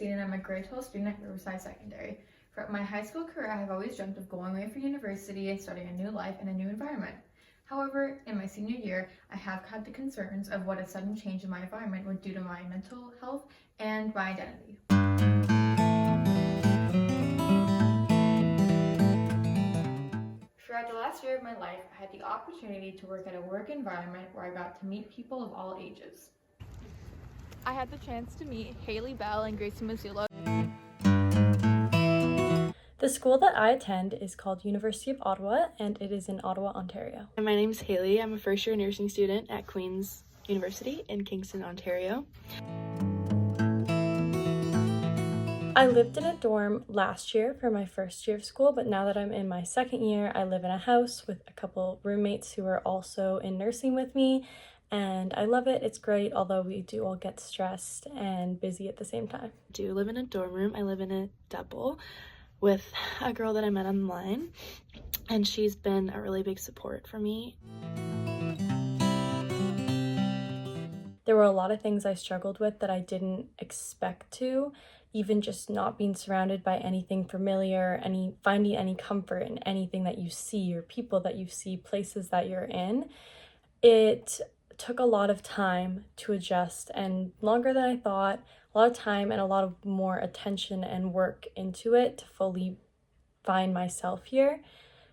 Christine and I'm a grade 12 student at Riverside Secondary. Throughout my high school career, I have always dreamt of going away for university and starting a new life in a new environment. However, in my senior year, I have had the concerns of what a sudden change in my environment would do to my mental health and my identity. Throughout the last year of my life, I had the opportunity to work at a work environment where I got to meet people of all ages. I had the chance to meet Haley Bell and Gracie Mazzullo. The school that I attend is called University of Ottawa, and it is in Ottawa, Ontario. And my name's Haley. I'm a first-year nursing student at Queen's University in Kingston, Ontario. I lived in a dorm last year for my first year of school, but now that I'm in my second year, I live in a house with a couple roommates who are also in nursing with me, and I love it. It's great, although we do all get stressed and busy at the same time. I do live in a dorm room. I live in a double with a girl that I met online, and she's been a really big support for me. There were a lot of things I struggled with that I didn't expect to, even just not being surrounded by anything familiar, finding any comfort in anything that you see or people that you see, places that you're in. It took a lot of time to adjust and longer than I thought, a lot of time and a lot of more attention and work into it to fully find myself here.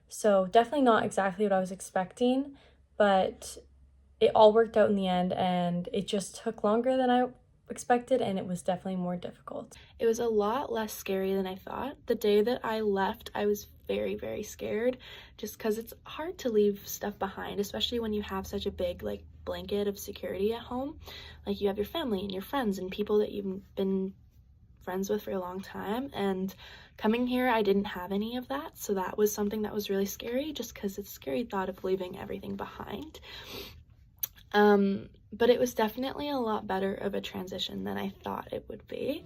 So definitely not exactly what I was expecting, but it all worked out in the end, and it just took longer than I expected, and it was definitely more difficult. It was a lot less scary than I thought. The day that I left, I was very, very scared just because it's hard to leave stuff behind, especially when you have such a big blanket of security at home. Like, you have your family and your friends and people that you've been friends with for a long time, and coming here I didn't have any of that, so that was something that was really scary, just because it's a scary thought of leaving everything behind. But it was definitely a lot better of a transition than I thought it would be.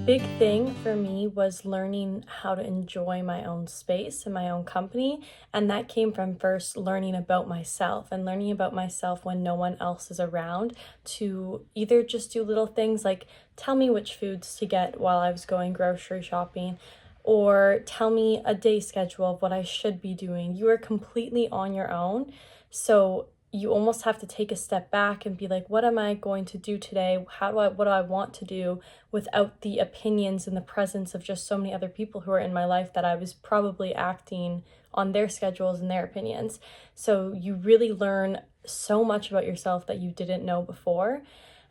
Big thing for me was learning how to enjoy my own space and my own company, and that came from first learning about myself when no one else is around, to either just do little things like tell me which foods to get while I was going grocery shopping, or tell me a day schedule of what I should be doing. You are completely on your own, so you almost have to take a step back and be like, what am I going to do today? What do I want to do, without the opinions and the presence of just so many other people who are in my life that I was probably acting on their schedules and their opinions. So you really learn so much about yourself that you didn't know before.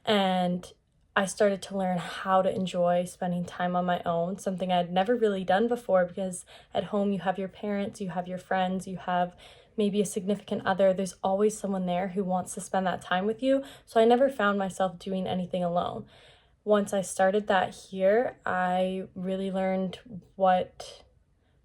And I started to learn how to enjoy spending time on my own, something I'd never really done before, because at home you have your parents, you have your friends, you have maybe a significant other. There's always someone there who wants to spend that time with you. So I never found myself doing anything alone. Once I started that here, I really learned what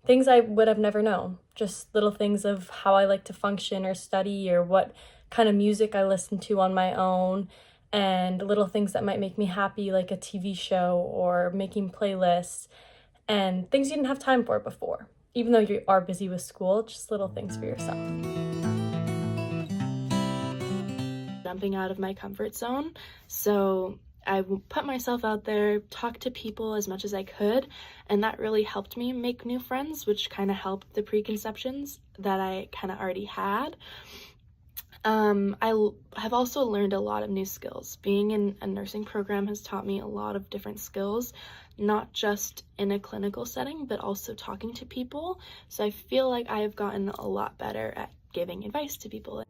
things I would have never known. Just little things of how I like to function or study, or what kind of music I listen to on my own, and little things that might make me happy, like a TV show or making playlists, and things you didn't have time for before. Even though you are busy with school, just little things for yourself. Jumping out of my comfort zone. So I put myself out there, talked to people as much as I could, and that really helped me make new friends, which kind of helped the preconceptions that I kind of already had. I have also learned a lot of new skills. Being in a nursing program has taught me a lot of different skills, not just in a clinical setting, but also talking to people. So I feel like I have gotten a lot better at giving advice to people.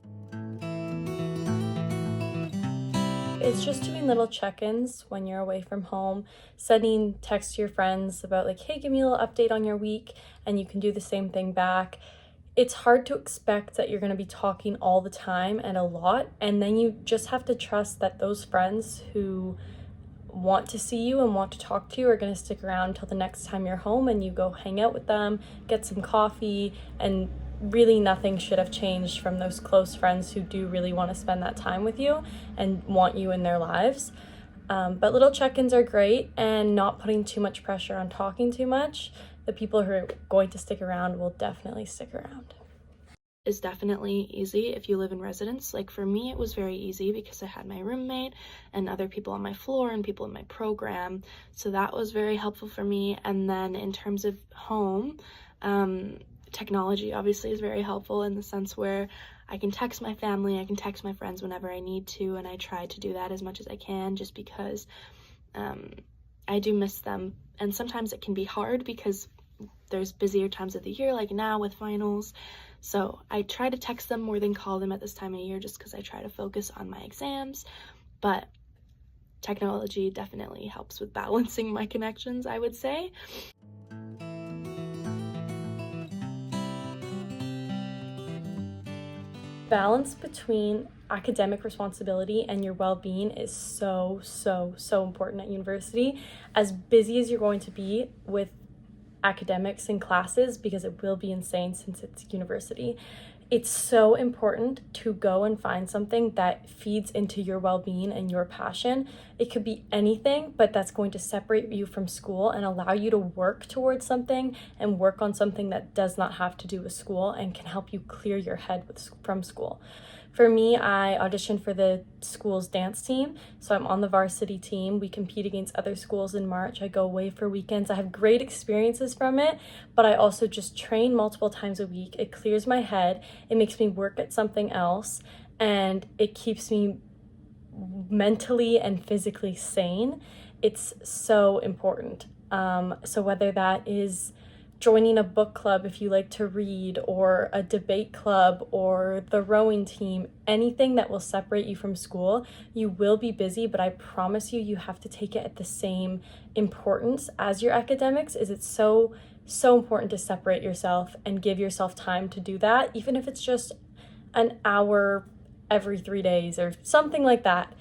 It's just doing little check-ins when you're away from home, sending texts to your friends about like, hey, give me a little update on your week, and you can do the same thing back. It's hard to expect that you're going to be talking all the time and a lot, and then you just have to trust that those friends who want to see you and want to talk to you are going to stick around until the next time you're home and you go hang out with them, get some coffee, and really nothing should have changed from those close friends who do really want to spend that time with you and want you in their lives. But little check-ins are great, and not putting too much pressure on talking too much. The people who are going to stick around will definitely stick around. is definitely easy if you live in residence. Like for me, it was very easy because I had my roommate and other people on my floor and people in my program. So that was very helpful for me. And then in terms of home, technology obviously is very helpful in the sense where I can text my family, I can text my friends whenever I need to, and I try to do that as much as I can just because I do miss them. And sometimes it can be hard because there's busier times of the year, like now with finals. So I try to text them more than call them at this time of year just because I try to focus on my exams. But technology definitely helps with balancing my connections, I would say. Balance between academic responsibility and your well-being is so important at university. As busy as you're going to be with academics and classes, because it will be insane since it's university, it's so important to go and find something that feeds into your well-being and your passion. It could be anything, but that's going to separate you from school and allow you to work towards something and work on something that does not have to do with school and can help you clear your head from school. For me, I auditioned for the school's dance team, so I'm on the varsity team. We compete against other schools in March. I go away for weekends. I have great experiences from it, but I also just train multiple times a week. It clears my head. It makes me work at something else, and it keeps me mentally and physically sane. It's so important. So whether that is joining a book club if you like to read, or a debate club, or the rowing team, anything that will separate you from school. You will be busy, but I promise you, you have to take it at the same importance as your academics. It's so important to separate yourself and give yourself time to do that, even if it's just an hour every 3 days or something like that.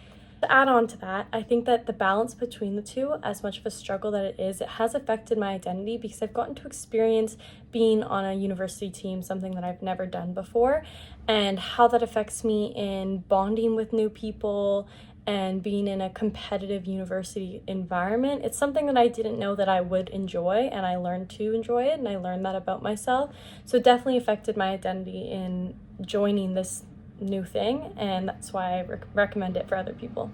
To add on to that, I think that the balance between the two, as much of a struggle that it is, it has affected my identity because I've gotten to experience being on a university team, something that I've never done before, and how that affects me in bonding with new people and being in a competitive university environment. It's something that I didn't know that I would enjoy, and I learned to enjoy it, and I learned that about myself. So it definitely affected my identity in joining this new thing, and that's why I recommend it for other people.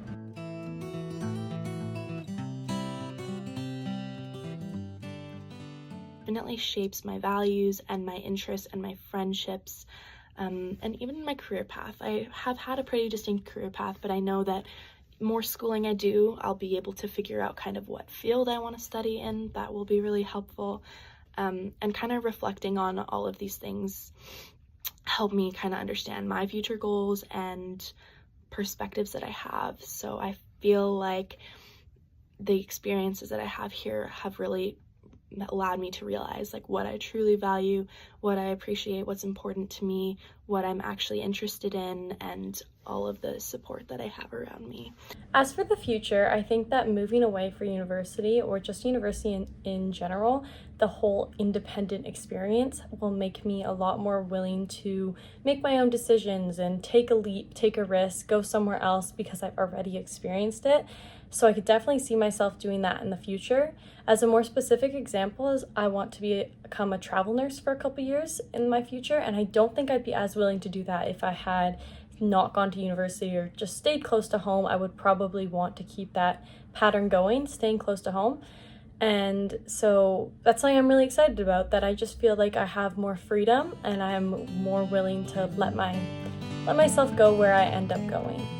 Definitely shapes my values and my interests and my friendships, and even my career path. I have had a pretty distinct career path, but I know that more schooling I do, I'll be able to figure out kind of what field I want to study in. That will be really helpful, and kind of reflecting on all of these things help me kind of understand my future goals and perspectives that I have. So I feel like the experiences that I have here have really allowed me to realize like what I truly value, what I appreciate, what's important to me, what I'm actually interested in, and all of the support that I have around me. As for the future, I think that moving away for university, or just university in general, the whole independent experience will make me a lot more willing to make my own decisions and take a leap, take a risk, go somewhere else because I've already experienced it. So I could definitely see myself doing that in the future. As a more specific example is I want to become a travel nurse for a couple years in my future, and I don't think I'd be as willing to do that if I had not gone to university or just stayed close to home. I would probably want to keep that pattern going, staying close to home. And so that's something I'm really excited about, that I just feel like I have more freedom and I'm more willing to let myself go where I end up going.